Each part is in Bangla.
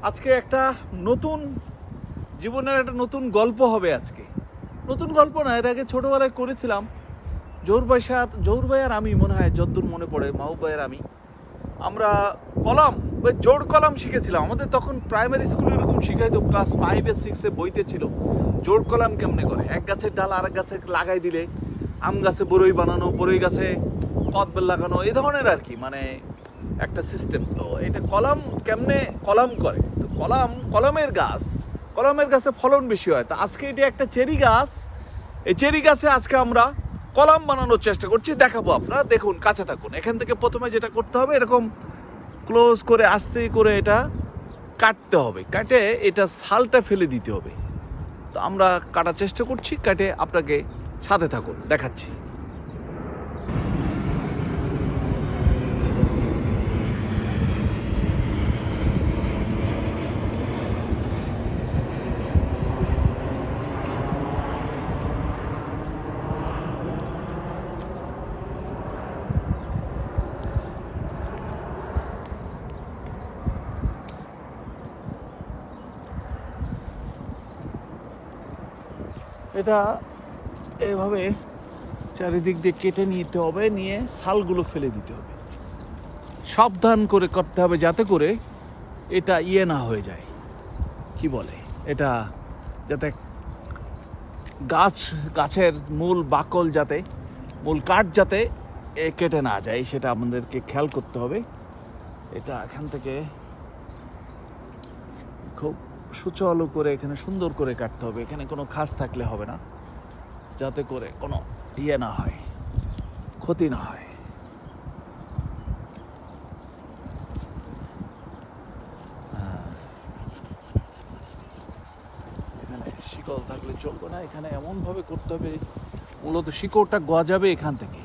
আজকে একটা নতুন জীবনের একটা নতুন গল্প হবে আজকে। নতুন গল্প না, এর আগে ছোটবেলায় করেছিলাম। জহুর ভাই আর আমি, মনে হয় যদ্দূর মনে পড়ে, মাহবুব ভাই আর আমরা কলাম জোড় কলাম শিখেছিলাম। আমাদের তখন প্রাইমারি স্কুলে এরকম শিখাইতো, ক্লাস 5 আর 6 বইতে ছিল জোড় কলাম কেমনে করে। এক গাছের ডাল আরেক গাছে লাগাই দিলে আম গাছে বরই বানানো, বরই গাছে কদবেল লাগানো, এই ধরনের আর কি, মানে একটা সিস্টেম। তো এটা কলাম কেমনে কলাম করে, তো কলামের গাছে ফলন বেশি হয়। তো আজকে এটা একটা চেরি গাছ। এই চেরি গাছে আজকে আমরা কলাম বানানোর চেষ্টা করছি, দেখাবো। আপনারা দেখুন, কাছে থাকুন। এখান থেকে প্রথমে যেটা করতে হবে, এরকম ক্লোজ করে আস্তে করে এটা কাটতে হবে, কাটে এটা ছালটা ফেলে দিতে হবে। তো আমরা কাটার চেষ্টা করছি, কাটে আপনাকে সাথে থাকুন, দেখাচ্ছি। এটা এভাবে চারিদিক দিয়ে কেটে নিতে হবে, নিয়ে ছালগুলো ফেলে দিতে হবে। সাবধান করে করতে হবে, যাতে করে এটা না হয়ে যায়, কি বলে এটা, যাতে গাছের মূল বাকল, যাতে মূল কাঠ যাতে কেটে না যায়, সেটা আমাদেরকে খেয়াল করতে হবে। এটা এখান থেকে খুব সুচালু করে এখানে সুন্দর করে কাটতে হবে। এখানে কোনো খাস থাকলে হবে না, যাতে করে কোনো না হয়, ক্ষতি না হয়। এখানে শিকড় থাকলে চলবে না, এখানে এমনভাবে করতে হবে, মূলত শিকড়টা গজাবে এখান থেকে,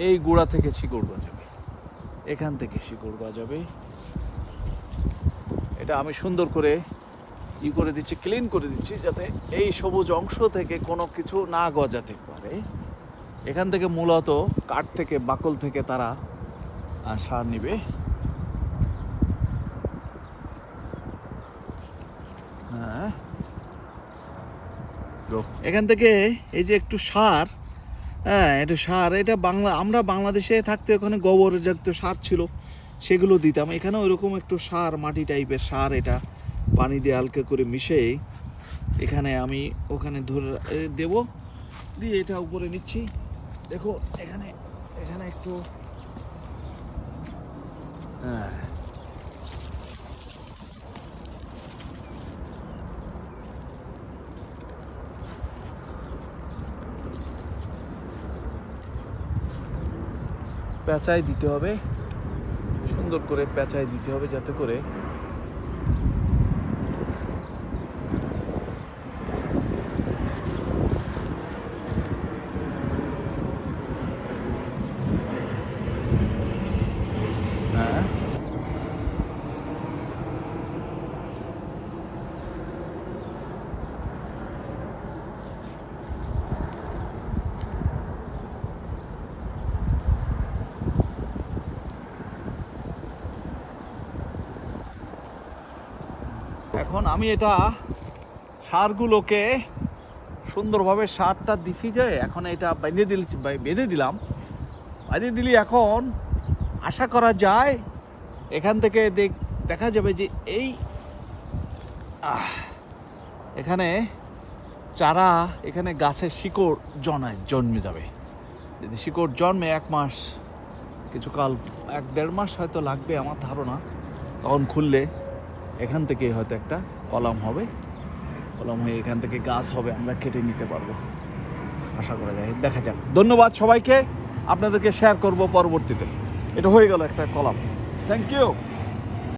এই গোড়া থেকে শিকড় গজাবে, এখান থেকে শিকড় গজাবে। এটা আমি সুন্দর করে করে দিচ্ছি, ক্লিন করে দিচ্ছি, যাতে এই সবুজ অংশ থেকে কোনো কিছু না গজাতে পারে। এখান থেকে মূলত কাঠ থেকে, বাকল থেকে তারা সার নিবে। হ্যাঁ, এখান থেকে এই যে একটু সার, হ্যাঁ একটু সার, এটা আমরা বাংলাদেশে থাকতে ওখানে গোবরজাত সার ছিল, সেগুলো দিতাম। এখানে ওইরকম একটু সার, মাটি টাইপের সার, এটা পানি দিয়ে হালকা করে মিশিয়ে এখানে আমি ওখানে ধরে দেব, দিয়ে এটা উপরে নিচ্ছি। দেখো এখানে এখানে একটু, হ্যাঁ পেঁচাই দিতে হবে, সুন্দর করে পেঁচাই দিতে হবে, যাতে করে হ্যাঁ এখন আমি এটা সারগুলোকে সুন্দরভাবে সারটা দিছি, যে এখন এটা বেঁধে দিলাম। এখন আশা করা যায় এখান থেকে দেখা যাবে যে এই এখানে চারা, এখানে গাছের শিকড় জন্মে যাবে। যদি শিকড় জন্মে 1 মাস, কিছুকাল 1-1.5 মাস হয়তো লাগবে আমার ধারণা, তখন খুললে এখান থেকে হয়তো একটা কলাম হবে, কলম হয়ে এখান থেকে গাছ হবে, আমরা কেটে নিতে পারবো, আশা করা যায়। দেখা যাক। ধন্যবাদ সবাইকে, আপনাদেরকে শেয়ার করব পরবর্তীতে। এটা হয়ে গেল একটা কলাম। Thank you.